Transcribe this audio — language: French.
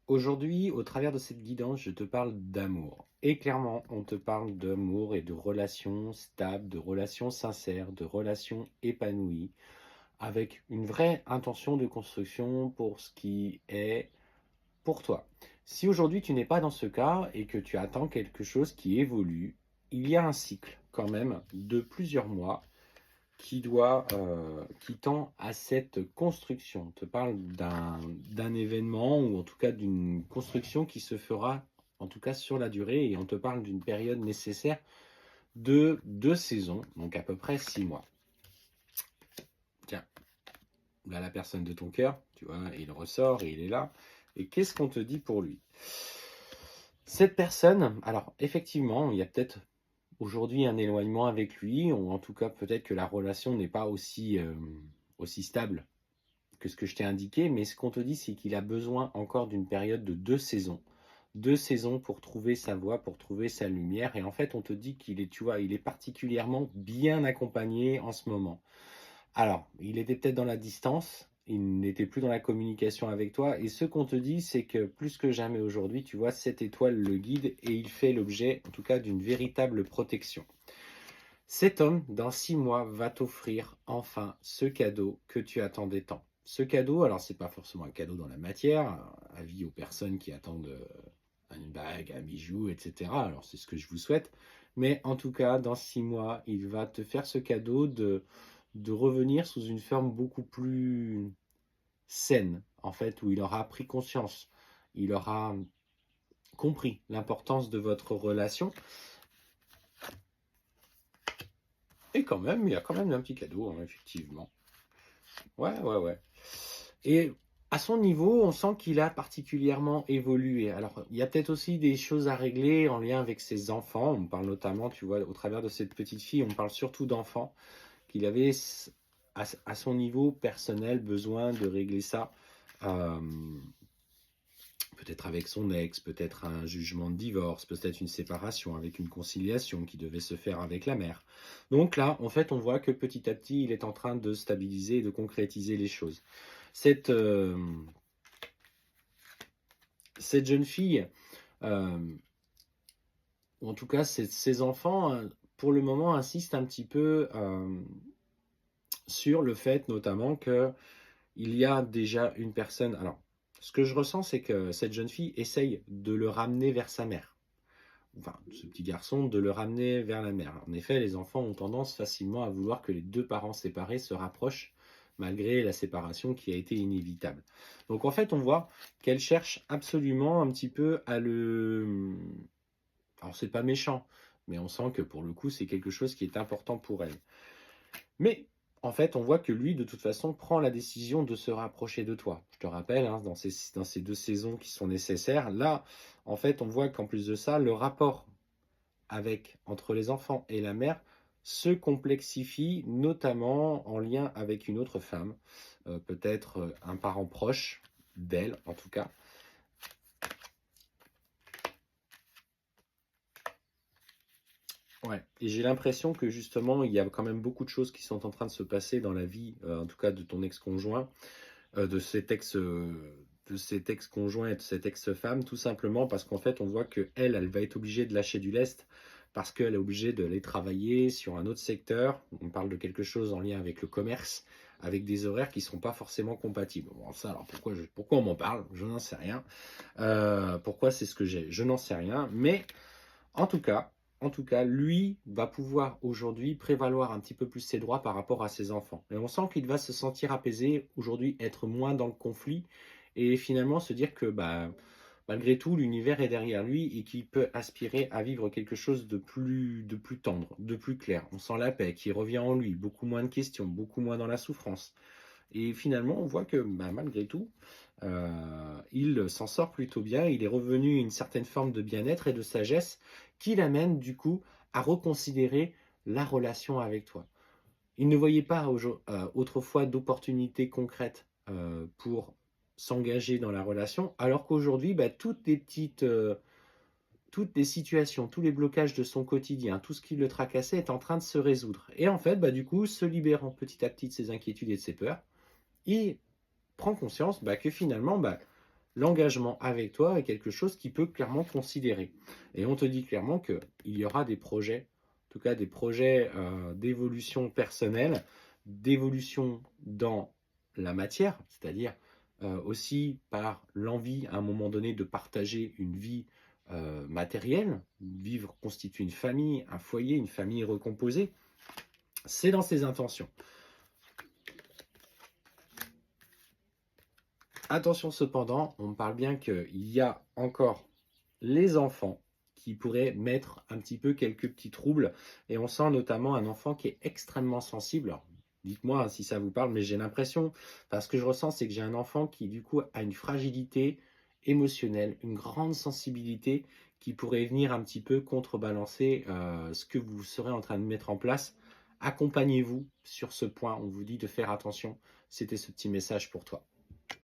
Aujourd'hui, au travers de cette guidance, je te parle d'amour. Et clairement, on te parle d'amour et de relations stables, de relations sincères, de relations épanouies, avec une vraie intention de construction pour ce qui est pour toi. Si aujourd'hui tu n'es pas dans ce cas et que tu attends quelque chose qui évolue, il y a un cycle quand même de plusieurs mois qui tend à cette construction. On te parle d'un événement ou en tout cas d'une construction qui se fera en tout cas sur la durée et on te parle d'une période nécessaire de 2 saisons, donc à peu près 6 mois. Tiens, là la personne de ton cœur, tu vois, il ressort et il est là. Et qu'est-ce qu'on te dit pour lui? Cette personne, alors effectivement, il y a peut-être aujourd'hui un éloignement avec lui, ou en tout cas peut-être que la relation n'est pas aussi stable que ce que je t'ai indiqué, mais ce qu'on te dit, c'est qu'il a besoin encore d'une période de 2 saisons. 2 saisons pour trouver sa voie, pour trouver sa lumière. Et en fait, on te dit qu'il est, tu vois, il est particulièrement bien accompagné en ce moment. Alors, il était peut-être dans la distance, il n'était plus dans la communication avec toi. Et ce qu'on te dit, c'est que plus que jamais aujourd'hui, tu vois, cette étoile le guide et il fait l'objet, en tout cas, d'une véritable protection. Cet homme, dans 6 mois, va t'offrir enfin ce cadeau que tu attendais tant. Ce cadeau, alors c'est pas forcément un cadeau dans la matière, avis aux personnes qui attendent une bague, un bijou, etc. Alors c'est ce que je vous souhaite. Mais en tout cas, dans 6 mois, il va te faire ce cadeau de revenir sous une forme beaucoup plus saine, en fait, où il aura pris conscience, il aura compris l'importance de votre relation. Et quand même, il y a quand même un petit cadeau, hein, effectivement. Ouais, ouais, ouais. Et à son niveau, on sent qu'il a particulièrement évolué. Alors, il y a peut-être aussi des choses à régler en lien avec ses enfants. On parle notamment, tu vois, au travers de cette petite fille, on parle surtout d'enfants, qu'il avait à son niveau personnel besoin de régler ça. Euh, Peut-être avec son ex, peut-être un jugement de divorce, peut-être une séparation avec une conciliation qui devait se faire avec la mère. Donc là, en fait, on voit que petit à petit, il est en train de stabiliser et de concrétiser les choses. Cette, euh, cette jeune fille, ou en tout cas ses enfants, pour le moment, insistent un petit peu sur le fait notamment que il y a déjà une personne. Alors, ce que je ressens, c'est que cette jeune fille essaye de le ramener vers sa mère. Enfin, ce petit garçon, de le ramener vers la mère. En effet, les enfants ont tendance facilement à vouloir que les deux parents séparés se rapprochent, malgré la séparation qui a été inévitable. Donc en fait, on voit qu'elle cherche absolument un petit peu à le... Alors c'est pas méchant, mais on sent que pour le coup, c'est quelque chose qui est important pour elle. Mais en fait, on voit que lui, de toute façon, prend la décision de se rapprocher de toi. Je te rappelle, hein, dans ces 2 saisons qui sont nécessaires, là, en fait, on voit qu'en plus de ça, le rapport entre les enfants et la mère se complexifie, notamment en lien avec une autre femme, peut-être un parent proche d'elle en tout cas. Ouais. Et j'ai l'impression que justement, il y a quand même beaucoup de choses qui sont en train de se passer dans la vie, en tout cas de ton ex-conjoint, de cet ex-conjoint et de cette ex-femme, tout simplement parce qu'en fait, on voit que elle va être obligée de lâcher du lest parce qu'elle est obligée d'aller travailler sur un autre secteur. On parle de quelque chose en lien avec le commerce, avec des horaires qui ne sont pas forcément compatibles. Bon, ça, alors pourquoi on m'en parle? Je n'en sais rien. Pourquoi c'est ce que j'ai? Je n'en sais rien. Mais en tout cas, lui va pouvoir aujourd'hui prévaloir un petit peu plus ses droits par rapport à ses enfants. Et on sent qu'il va se sentir apaisé aujourd'hui, être moins dans le conflit et finalement se dire que malgré tout, l'univers est derrière lui et qu'il peut aspirer à vivre quelque chose de plus tendre, de plus clair. On sent la paix qui revient en lui, beaucoup moins de questions, beaucoup moins dans la souffrance. Et finalement, on voit que malgré tout, il s'en sort plutôt bien. Il est revenu à une certaine forme de bien-être et de sagesse qui l'amène du coup à reconsidérer la relation avec toi. Il ne voyait pas autrefois d'opportunités concrètes pour s'engager dans la relation, alors qu'aujourd'hui, toutes les situations, tous les blocages de son quotidien, tout ce qui le tracassait est en train de se résoudre. Et en fait, du coup, se libérant petit à petit de ses inquiétudes et de ses peurs, il prend conscience que finalement, l'engagement avec toi est quelque chose qui peut clairement considérer. Et on te dit clairement qu'il y aura des projets, en tout cas des projets d'évolution personnelle, d'évolution dans la matière, c'est-à-dire aussi par l'envie à un moment donné de partager une vie matérielle, vivre, constituer une famille, un foyer, une famille recomposée. C'est dans ses intentions. Attention cependant, on me parle bien qu'il y a encore les enfants qui pourraient mettre un petit peu quelques petits troubles. Et on sent notamment un enfant qui est extrêmement sensible. Alors, dites-moi si ça vous parle, mais j'ai l'impression, ce que je ressens, c'est que j'ai un enfant qui du coup a une fragilité émotionnelle, une grande sensibilité qui pourrait venir un petit peu contrebalancer ce que vous serez en train de mettre en place. Accompagnez-vous sur ce point, on vous dit de faire attention. C'était ce petit message pour toi.